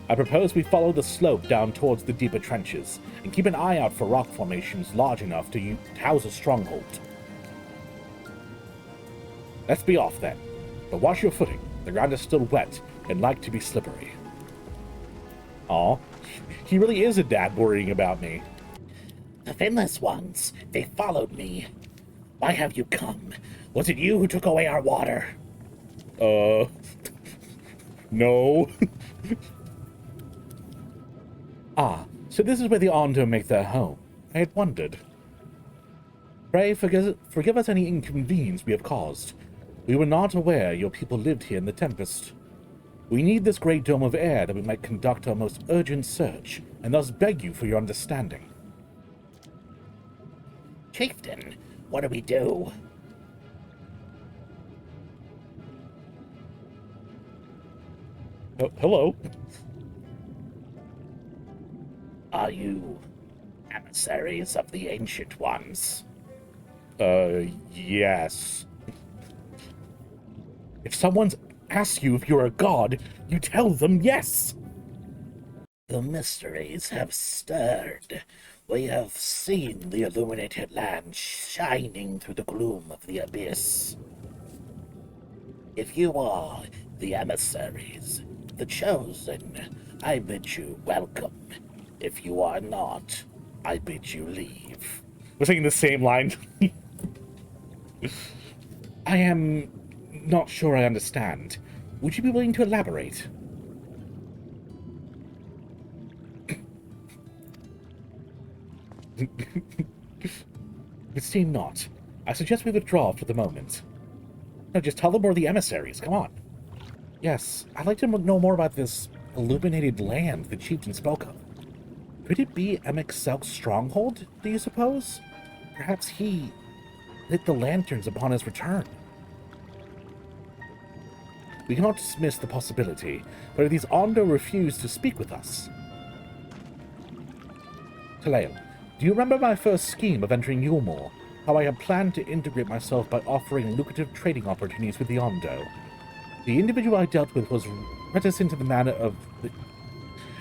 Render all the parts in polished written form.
I propose we follow the slope down towards the deeper trenches, and keep an eye out for rock formations large enough to house a stronghold. Let's be off then, but watch your footing. The ground is still wet, and like to be slippery. Aw, he really is a dad worrying about me. The Finless ones, they followed me. Why have you come? Was it you who took away our water? No. Ah, so this is where the Ondo make their home. I had wondered. Pray forgive us any inconvenience we have caused. We were not aware your people lived here in the Tempest. We need this great dome of air that we might conduct our most urgent search, and thus beg you for your understanding. Chieftain, what do we do? Hello? Are you emissaries of the Ancient Ones? Yes. If someone asks you if you're a god, you tell them yes. The mysteries have stirred. We have seen the illuminated land shining through the gloom of the abyss. If you are the emissaries, the chosen, I bid you welcome. If you are not, I bid you leave. We're saying the same line. I am not sure I understand. Would you be willing to elaborate? It seemed not. I suggest we withdraw for the moment. No, just tell them we're the emissaries. Come on. Yes, I'd like to know more about this illuminated land the chieftain spoke of. Could it be MXL's stronghold, do you suppose? Perhaps he lit the lanterns upon his return. We cannot dismiss the possibility, but if these Ondo refuse to speak with us... Talael, do you remember my first scheme of entering Yulmore? How I had planned to integrate myself by offering lucrative trading opportunities with the Ondo? The individual I dealt with was reticent in the manner of...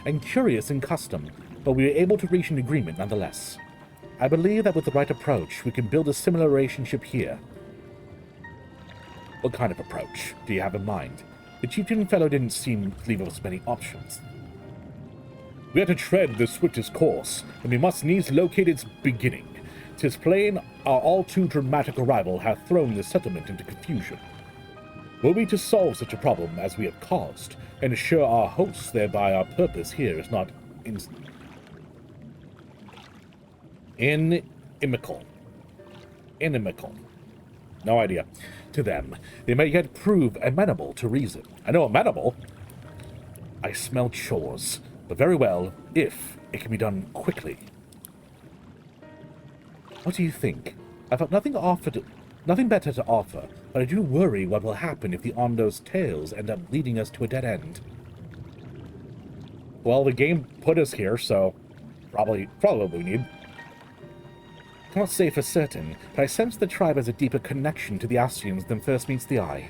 and curious in custom, but we were able to reach an agreement nonetheless. I believe that with the right approach, we can build a similar relationship here. What kind of approach do you have in mind? The chieftain fellow didn't seem to leave us many options. We had to tread the swiftest course, and we must needs locate its beginning. 'Tis plain our all-too-dramatic arrival hath thrown the settlement into confusion. Were we to solve such a problem as we have caused, and assure our hosts thereby our purpose here is not inimical. No idea. To them, they may yet prove amenable to reason. I know amenable. I smell chores, but very well, if it can be done quickly. What do you think? I've got nothing better to offer, but I do worry what will happen if the Ondo's tales end up leading us to a dead end. Well, the game put us here, so probably what we need. Cannot say for certain, but I sense the tribe has a deeper connection to the ASCIANs than first meets the eye.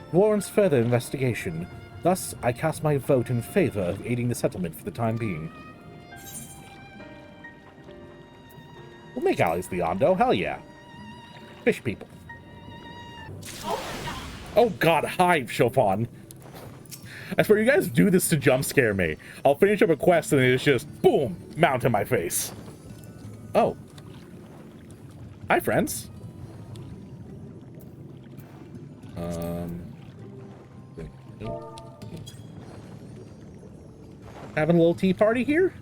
It warrants further investigation. Thus, I cast my vote in favor of aiding the settlement for the time being. We'll make allies with the Ondo, hell yeah. Fish people. Oh god, hi, Chopin. I swear, you guys do this to jump scare me. I'll finish up a quest and it's just, boom, mount in my face. Oh. Hi, friends. Having a little tea party here?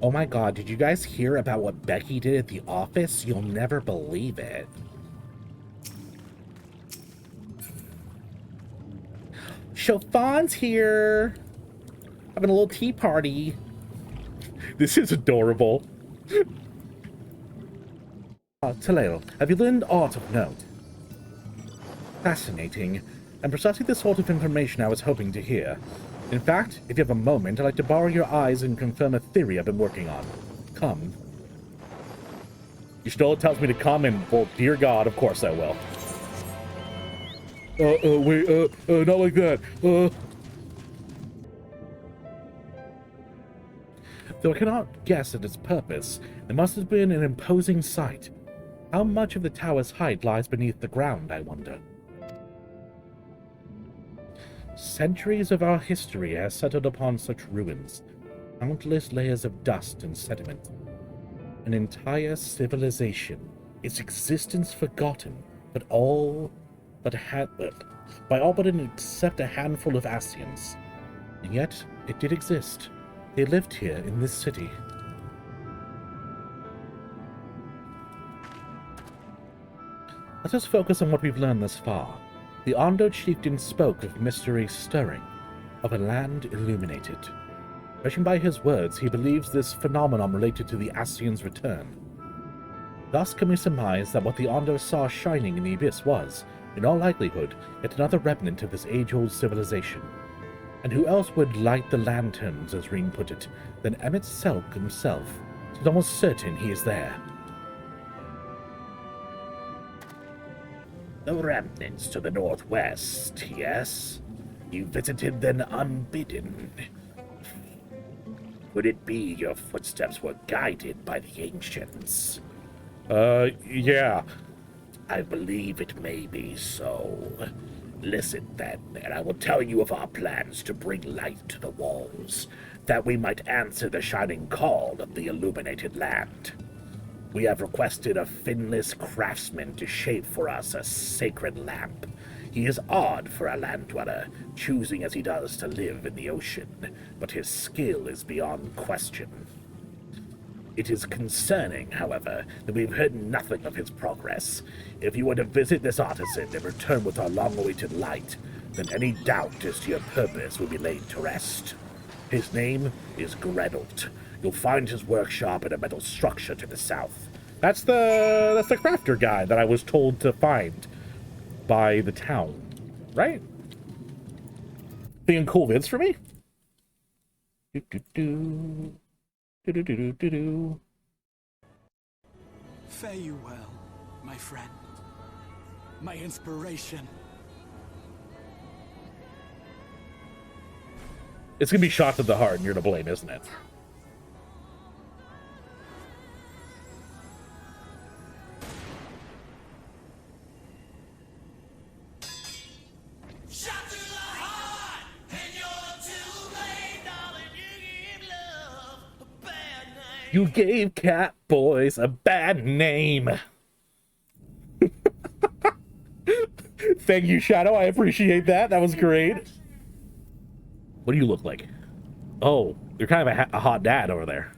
Oh my god, did you guys hear about what Becky did at the office? You'll never believe it. Chaufon's here. Having a little tea party. This is adorable. Talael, have you learned aught of note? Fascinating, and precisely the sort of information I was hoping to hear. In fact, if you have a moment, I'd like to borrow your eyes and confirm a theory I've been working on. Come. Y'shtola tells me to come, and, well, dear God, of course I will. Wait, not like that. Though I cannot guess at its purpose, it must have been an imposing sight. How much of the tower's height lies beneath the ground, I wonder? Centuries of our history have settled upon such ruins, countless layers of dust and sediment. An entire civilization, its existence forgotten, by all but except a handful of ASCIANs. And yet, it did exist. They lived here in this city. Let us focus on what we've learned thus far. The Ondo chieftain spoke of mystery stirring, of a land illuminated. Judging by his words, he believes this phenomenon related to the ASCIAN's return. Thus can we surmise that what the Ondo saw shining in the abyss was, in all likelihood, yet another remnant of this age-old civilization. And who else would light the lanterns, as Reen put it, than Emmett Selk himself? It is almost certain he is there. The remnants to the northwest, yes? You visited them unbidden. Could it be your footsteps were guided by the ancients? Yeah. I believe it may be so. Listen then, and I will tell you of our plans to bring light to the walls, that we might answer the shining call of the illuminated land. We have requested a finless craftsman to shape for us a sacred lamp. He is odd for a land dweller, choosing as he does to live in the ocean, but his skill is beyond question. It is concerning, however, that we've heard nothing of his progress. If you were to visit this artisan and return with our long-awaited light, then any doubt as to your purpose will be laid to rest. His name is Grenold. You'll find his workshop in a metal structure to the south. That's the crafter guy that I was told to find by the town, right? Being cool vids for me? Fare you well, my friend. My inspiration. It's gonna be shot to the heart and you're to blame, isn't it? You gave cat boys a bad name. Thank you, Shadow. I appreciate that. That was great. What do you look like? Oh, you're kind of a hot dad over there.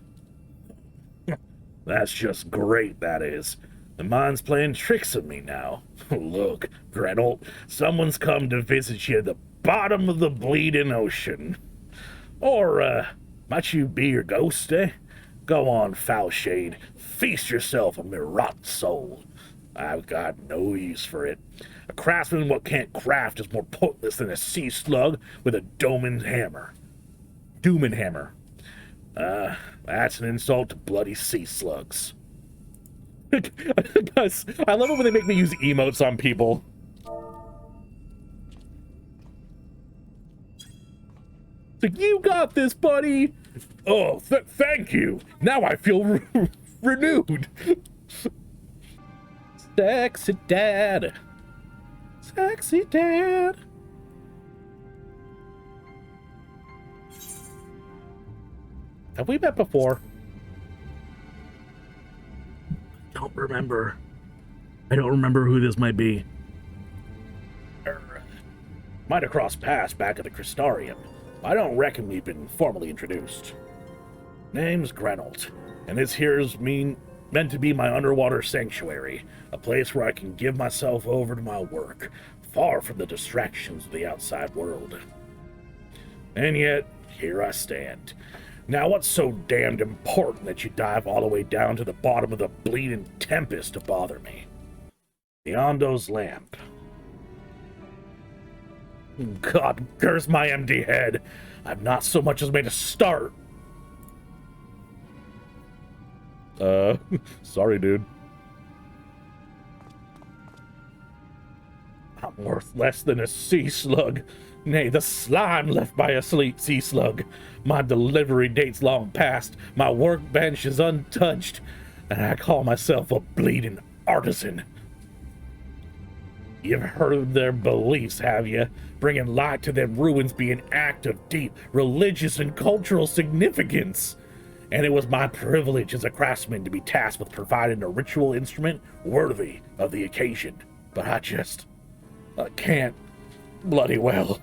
That's just great, that is. The mind's playing tricks on me now. Look, Grenold, someone's come to visit you at the bottom of the bleeding ocean. Or, might you be your ghost, eh? Go on, foul shade. Feast yourself on my rotten soul. I've got no use for it. A craftsman what can't craft is more pointless than a sea slug with a Doom hammer. That's an insult to bloody sea slugs. Guys, I love it when they make me use emotes on people. It's like, you got this, buddy! Oh, thank you. Now I feel renewed. Sexy dad. Sexy dad. Have we met before? Don't remember. I don't remember who this might be. Might have crossed paths back at the Crystarium. I don't reckon we've been formally introduced. Name's Grenold, and this here's meant to be my underwater sanctuary, a place where I can give myself over to my work, far from the distractions of the outside world. And yet, here I stand. Now, what's so damned important that you dive all the way down to the bottom of the bleeding tempest to bother me? The Ondo's lamp. God curse my empty head. I've not so much as made a start. Sorry, dude. A worth less than a sea slug. Nay, the slime left by a sea slug. My delivery date's long past, my workbench is untouched, and I call myself a bleeding artisan. You've heard of their beliefs, have you? Bringing light to them ruins be an act of deep religious and cultural significance. And it was my privilege as a craftsman to be tasked with providing a ritual instrument worthy of the occasion. But I can't bloody well.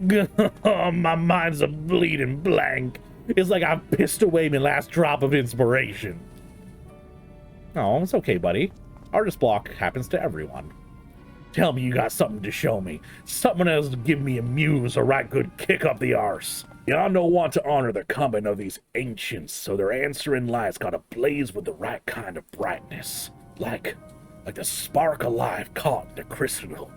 My mind's a bleeding blank. It's like I've pissed away my last drop of inspiration. Oh, it's okay, buddy. Artist block happens to everyone. Tell me you got something to show me. Something else to give me a muse, a right good kick up the arse. Y'all don't want to honor the coming of these ancients, so their answering light's gotta blaze with the right kind of brightness. Like the spark of life caught in a crystal.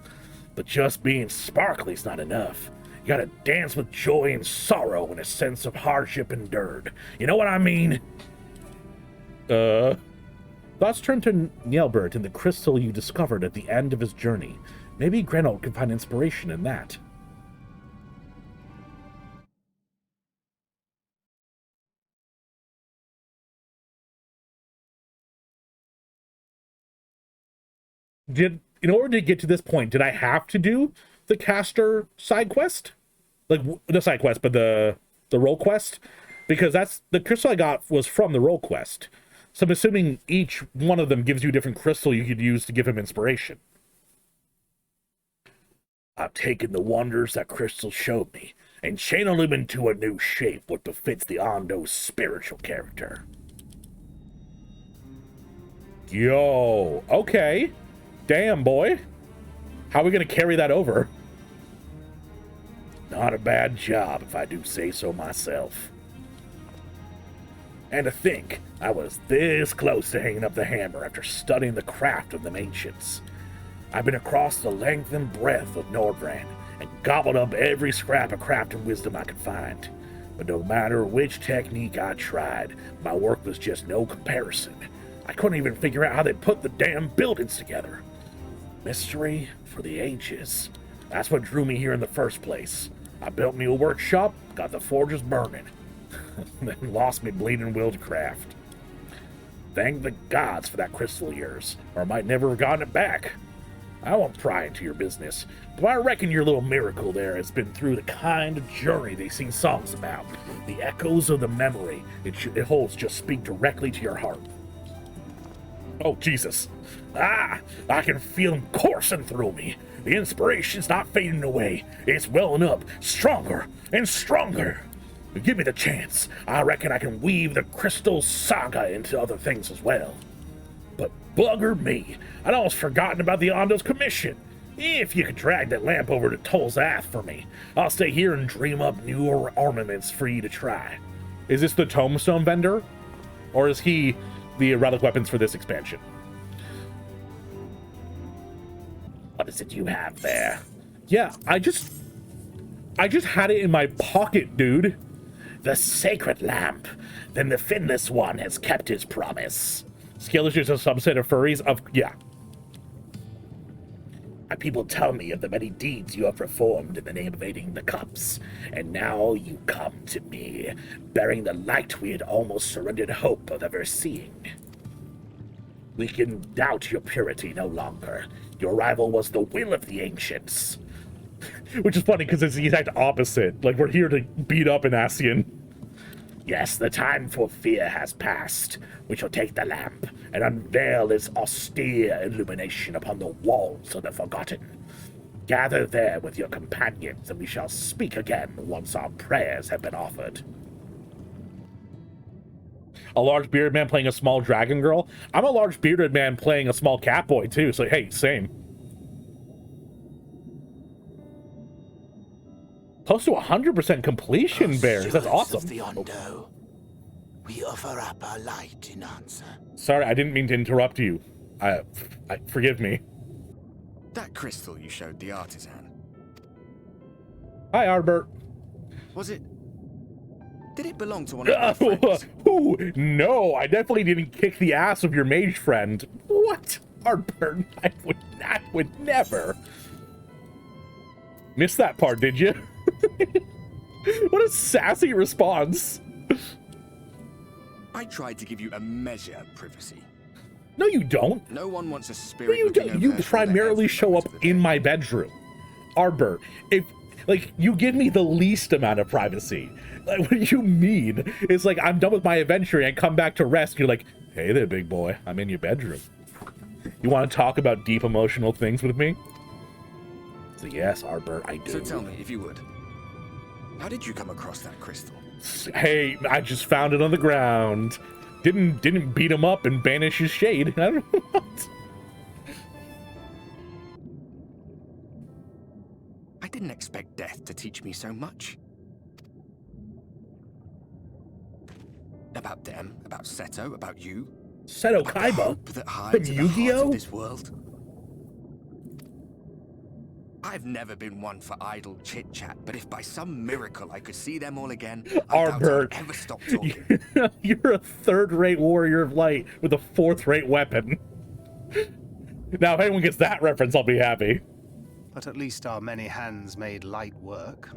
But just being sparkly's not enough. You gotta dance with joy and sorrow and a sense of hardship endured. You know what I mean? Thoughts turn to Nielbert and the crystal you discovered at the end of his journey. Maybe Grenold can find inspiration in that. In order to get to this point, did I have to do the caster side quest? Like, the side quest, but the role quest? Because that's the crystal I got was from the role quest. So I'm assuming each one of them gives you a different crystal you could use to give him inspiration. I've taken the wonders that crystal showed me and channeled him into a new shape what befits the Ondo's spiritual character. Yo, okay. Damn, boy. How are we going to carry that over? Not a bad job, if I do say so myself. And to think, I was this close to hanging up the hammer after studying the craft of them ancients. I've been across the length and breadth of Nordbrand and gobbled up every scrap of craft and wisdom I could find. But no matter which technique I tried, my work was just no comparison. I couldn't even figure out how they put the damn buildings together. Mystery for the ages. That's what drew me here in the first place. I built me a workshop, got the forges burning, then lost me bleeding will to craft. Thank the gods for that crystal of yours, or I might never have gotten it back. I won't pry into your business, but I reckon your little miracle there has been through the kind of journey they sing songs about. The echoes of the memory it holds just speak directly to your heart. Oh, Jesus. I can feel them coursing through me. The inspiration's not fading away. It's welling up, stronger and stronger. Give me the chance. I reckon I can weave the crystal saga into other things as well. But bugger me, I'd almost forgotten about the Ondo's commission. If you could drag that lamp over to Tolzath for me, I'll stay here and dream up newer armaments for you to try. Is this the tombstone vendor? Or is he the relic weapons for this expansion? What is it you have there? Yeah, I just had it in my pocket, dude. The sacred lamp. Then the finless one has kept his promise. Scale is just a subset of furries of, yeah. My people tell me of the many deeds you have performed in the name of aiding the cups, and now you come to me, bearing the light we had almost surrendered hope of ever seeing. We can doubt your purity no longer. Your arrival was the will of the ancients. Which is funny because it's the exact opposite. Like, we're here to beat up an ASCIAN. Yes, the time for fear has passed. We shall take the lamp and unveil its austere illumination upon the walls of the Forgotten. Gather there with your companions, and we shall speak again once our prayers have been offered. A large bearded man playing a small dragon girl. I'm a large bearded man playing a small cat boy, too, so hey, same. Close to 100% completion, Bears. That's awesome. Of the Ondo, we offer up our light in answer. Sorry, I didn't mean to interrupt you. Forgive me. That crystal you showed the artisan. Hi, Arbert. Was it? Did it belong to one of my friends? Ooh, no, I definitely didn't kick the ass of your mage friend. What? Arbert, I would not. I would never. Missed that part, did you? What a sassy response. I tried to give you a measure of privacy. No, you don't. No one wants a No, spirit you looking don't. over You their shoulder primarily every show moment up of the in day. my bedroom. Arbor, if, like, you give me the least amount of privacy. Like, what do you mean? It's like, I'm done with my adventure and come back to rest. You're like, hey there, big boy. I'm in your bedroom. You want to talk about deep emotional things with me? So yes, Arbor, I do. So tell me, if you would, how did you come across that crystal? Hey, I just found it on the ground. Didn't beat him up and banish his shade. I don't know what. I didn't expect death to teach me so much. About them, about Seto, about you. Seto About the Kaiba hope that hides from at the heart Yu-Gi-Oh? of this world. I've never been one for idle chit-chat, but if by some miracle I could see them all again, I doubt Arbor, I'd ever stop talking. you're a third-rate warrior of light with a fourth-rate weapon. Now, if anyone gets that reference, I'll be happy. But at least our many hands made light work.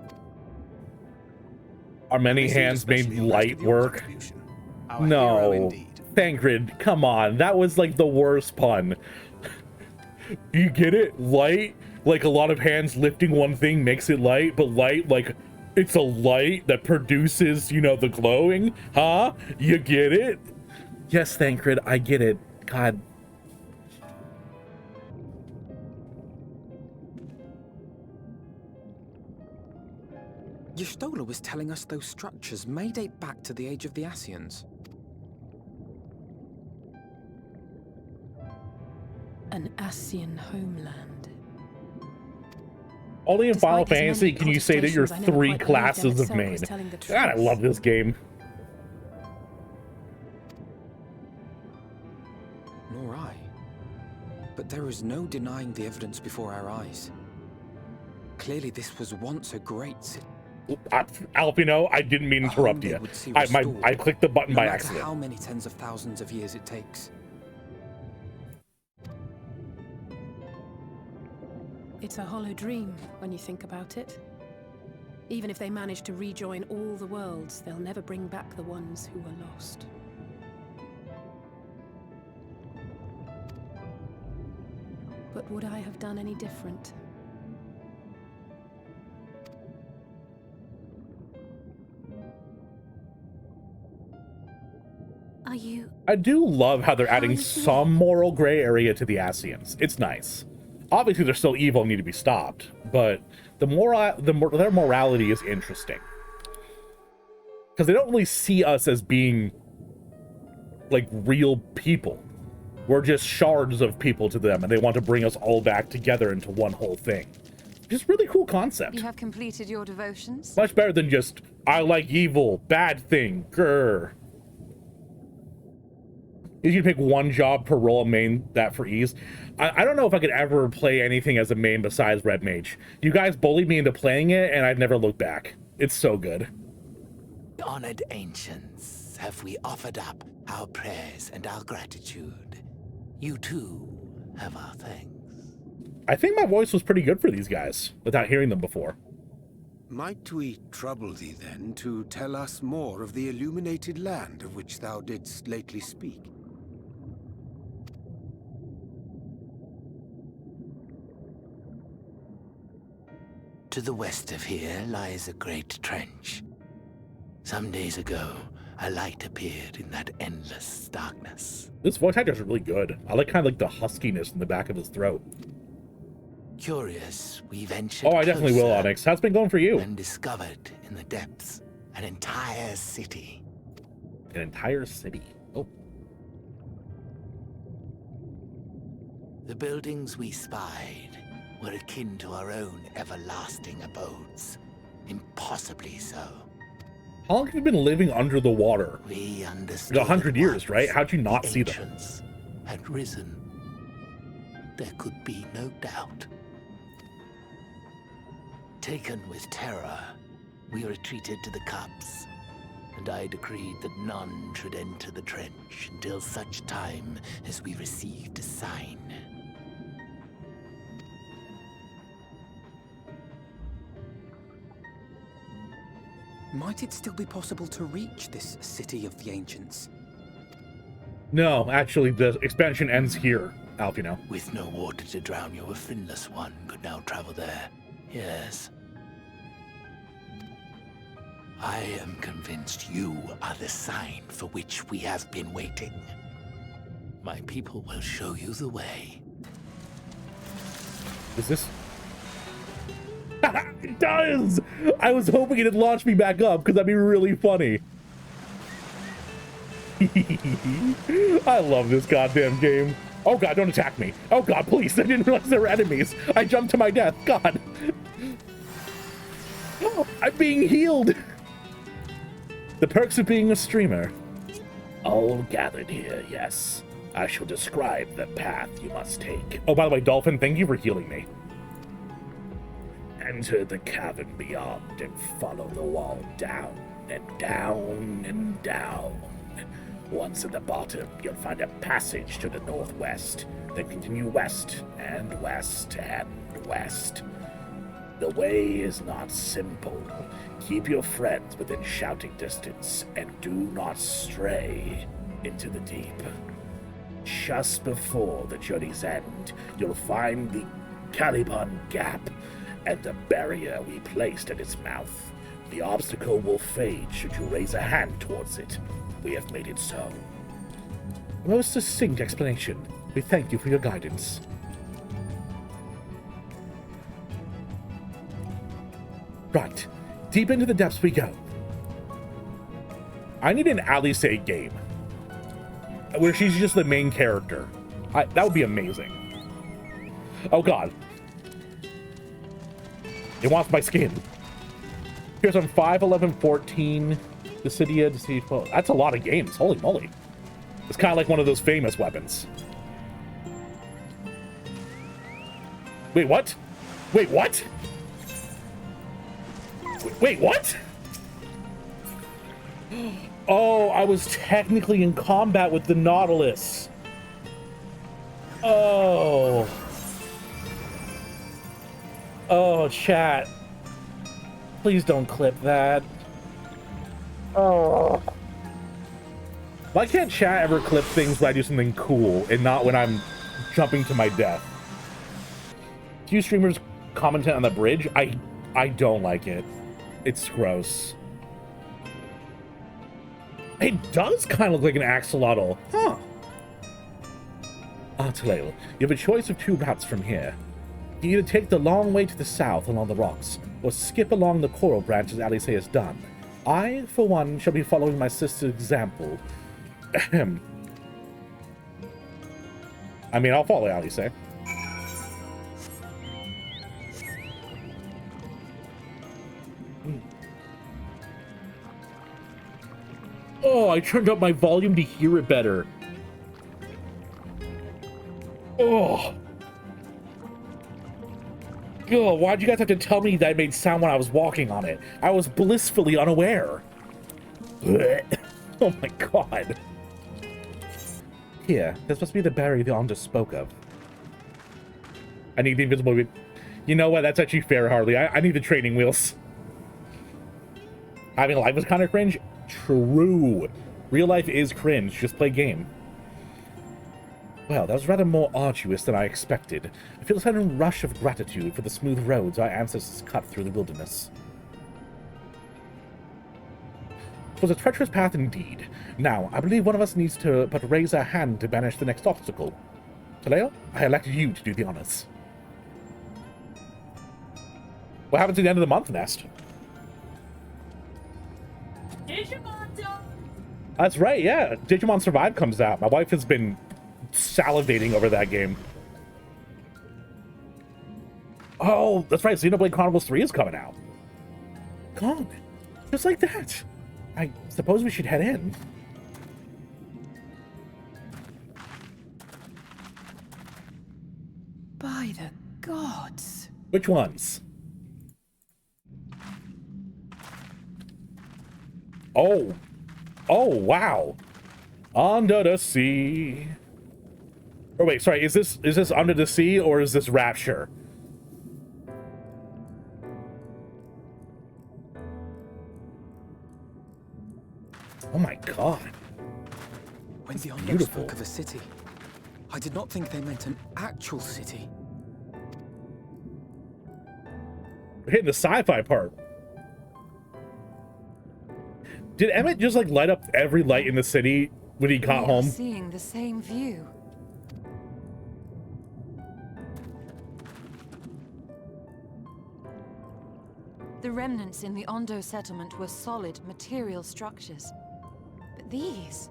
Are many They seemed hands made especially impressed light with your work? contribution. Our hero No. indeed. Thancred, come on. That was like the worst pun. You get it? Light? Like a lot of hands lifting one thing makes it light, but light, like, it's a light that produces, you know, the glowing? Huh? You get it? Yes, Thancred, I get it. God. Y'shtola was telling us those structures may date back to the age of the ASCIANs. An ASCIAN homeland. Only in Despite Final his many Fantasy can you say that you're protestations, I never three quite believed classes of Alex main. was telling the God, I truth. love this game. Nor I. But there is no denying the evidence before our eyes. Clearly this was once a great city. Alpino, I didn't mean to interrupt you. I clicked the button no by matter accident. how many tens of thousands of years it takes. It's a hollow dream when you think about it. Even if they manage to rejoin all the worlds, they'll never bring back the ones who were lost. But would I have done any different? Are you... I do love how they're How adding are you some moral gray area to the ASCIANs. It's nice. Obviously, they're still evil and need to be stopped, but their morality is interesting. Because they don't really see us as being, like, real people. We're just shards of people to them, and they want to bring us all back together into one whole thing. Just really cool concept. You have completed your devotions? Much better than just, I like evil, bad thing, grr. You can pick one job per role and main that for ease. I don't know if I could ever play anything as a main besides Red Mage. You guys bullied me into playing it, and I've never looked back. It's so good. Honored ancients, have we offered up our prayers and our gratitude? You too have our thanks. I think my voice was pretty good for these guys, without hearing them before. Might we trouble thee then to tell us more of the illuminated land of which thou didst lately speak? To the west of here lies a great trench. Some days ago, a light appeared in that endless darkness. This voice actor is really good. I like kind of like the huskiness in the back of his throat. Curious, we ventured Oh, I definitely will, closer Onyx. How's it been going for you? and discovered in the depths an entire city. An entire city. Oh. The buildings we spied were akin to our own everlasting abodes. Impossibly so. How long have you been living under the water? We understood 100 that years, right? once How'd you not the see them? ancients had risen. There could be no doubt. Taken with terror, we retreated to the cups, and I decreed that none should enter the trench until such time as we received a sign. Might it still be possible to reach this city of the ancients? No, actually, the expansion ends here, Alfino. With no water to drown you, a finless one could now travel there. Yes. I am convinced you are the sign for which we have been waiting. My people will show you the way. Is this? It does! I was hoping it'd launch me back up, because that'd be really funny. I love this goddamn game. Oh god, don't attack me. Oh god, please. I didn't realize there were enemies. I jumped to my death. God. Oh, I'm being healed. The perks of being a streamer. All gathered here, yes. I shall describe the path you must take. Oh, by the way, Dolphin, thank you for healing me. Enter the cavern beyond and follow the wall down and down and down. Once at the bottom, you'll find a passage to the northwest. Then continue west and west and west. The way is not simple. Keep your friends within shouting distance and do not stray into the deep. Just before the journey's end, you'll find the Caliban Gap and the barrier we placed at its mouth. The obstacle will fade should you raise a hand towards it. We have made it so. A most succinct explanation. We thank you for your guidance. Right. Deep into the depths we go. I need an Alice game where she's just the main character. That would be amazing. Oh god. It wants my skin. Here's on 5, 11, 14. The city 12. That's a lot of games. Holy moly. It's kind of like one of those famous weapons. Wait, what? Wait, what? Wait, what? Oh, I was technically in combat with the Nautilus. Oh. Oh, chat. Please don't clip that. Oh. Why can't chat ever clip things when I do something cool and not when I'm jumping to my death? Do streamers commentate on the bridge? I don't like it. It's gross. It does kind of look like an axolotl. Huh. Talil, you have a choice of two routes from here. You either take the long way to the south along the rocks, or skip along the coral branch as Alice has done. I, for one, shall be following my sister's example. Ahem. I mean, I'll follow Alice. Oh, I turned up my volume to hear it better. Oh. Oh, why'd you guys have to tell me that I made sound when I was walking on it? I was blissfully unaware. Oh my god. Here, this must be the barrier the Onda spoke of. I need the invisible... You know what? That's actually fair, Harley. I need the training wheels. Having life was kind of cringe. True. Real life is cringe. Just play game. Well, that was rather more arduous than I expected. I feel a sudden rush of gratitude for the smooth roads our ancestors cut through the wilderness. It was a treacherous path indeed. Now, I believe one of us needs to but raise our hand to banish the next obstacle. Taleo, I elected you to do the honors. What happens at the end of the month, Nest? That's right, yeah. Digimon Survive comes out. My wife has been salivating over that game. Oh, that's right. Xenoblade Chronicles 3 is coming out. Gone. Just like that. I suppose we should head in. By the gods. Which ones? Oh. Oh, wow. Under the sea. Oh wait, sorry, is this Under the Sea or is this Rapture? Oh my god. When the Ondo beautiful. spoke of a city, I did not think they meant an actual city. We're hitting the sci-fi part. Did Emmett just like light up every light in the city when he got home? Seeing the same view. The remnants in the Ondo settlement were solid material structures. But these...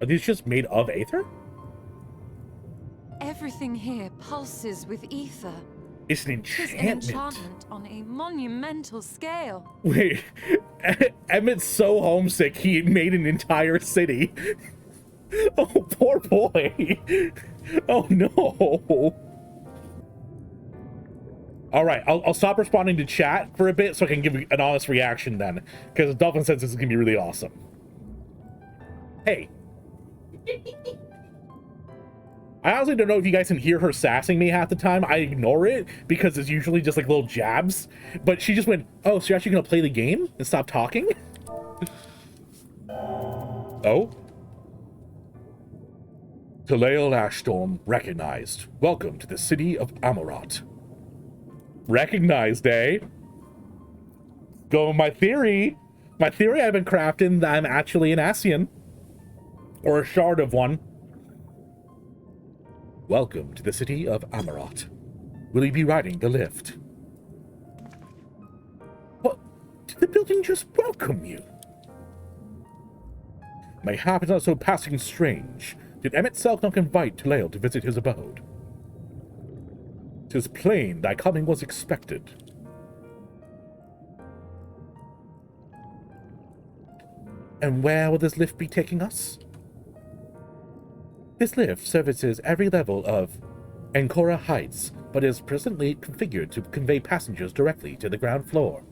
Are these just made of aether? Everything here pulses with ether. It's an It is an enchantment. enchantment on a monumental scale. Wait, Emmett's so homesick he made an entire city. Oh, poor boy. Oh no. All right, I'll stop responding to chat for a bit so I can give an honest reaction then, because Dolphin says this is gonna be really awesome. Hey. I honestly don't know if you guys can hear her sassing me half the time. I ignore it because it's usually just like little jabs. But she just went, oh, so you're actually going to play the game and stop talking? Oh? Talael Ashstorm recognized. Welcome to the city of Amarot. Recognized, eh? Go with my theory. My theory I've been crafting that I'm actually an ASCIAN. Or a shard of one. Welcome to the city of Amarot. Will you be riding the lift? What? Did the building just welcome you? Mayhap it's not so passing strange. Did Emmett Selknok invite Talael to visit his abode? 'Tis plain thy coming was expected. And where will this lift be taking us? This lift services every level of Ancora Heights, but is presently configured to convey passengers directly to the ground floor.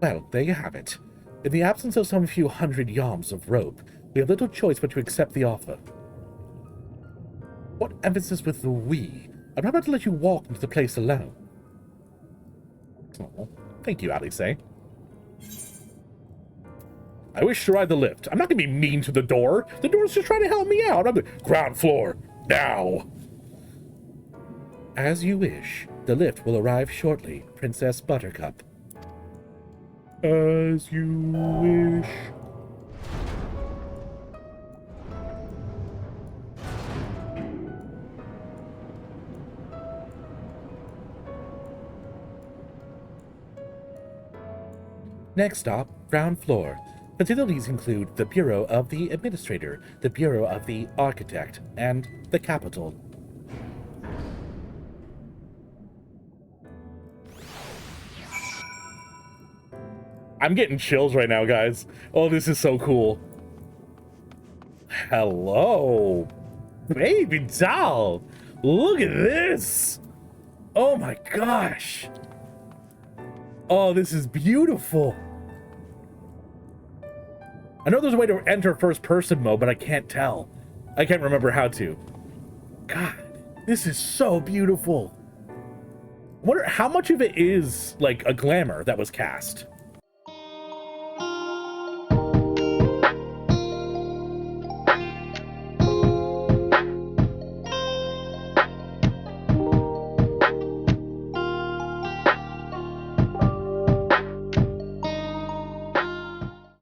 Well, there you have it. In the absence of some few hundred yards of rope, we have little choice but to accept the offer. What emphasis with the we? I'm not about to let you walk into the place alone. Oh, thank you, Alice. I wish to ride the lift. I'm not going to be mean to the door. The door's just trying to help me out. I'm the ground floor. Now. As you wish. The lift will arrive shortly, Princess Buttercup. As you wish. Next stop, ground floor. Facilities include the Bureau of the Administrator, the Bureau of the Architect, and the Capitol. I'm getting chills right now, guys. Oh, this is so cool. Hello. Baby doll. Look at this. Oh my gosh. Oh, this is beautiful. I know there's a way to enter first-person mode, but I can't tell. I can't remember how to. God, this is so beautiful. I wonder how much of it is, like, a glamour that was cast.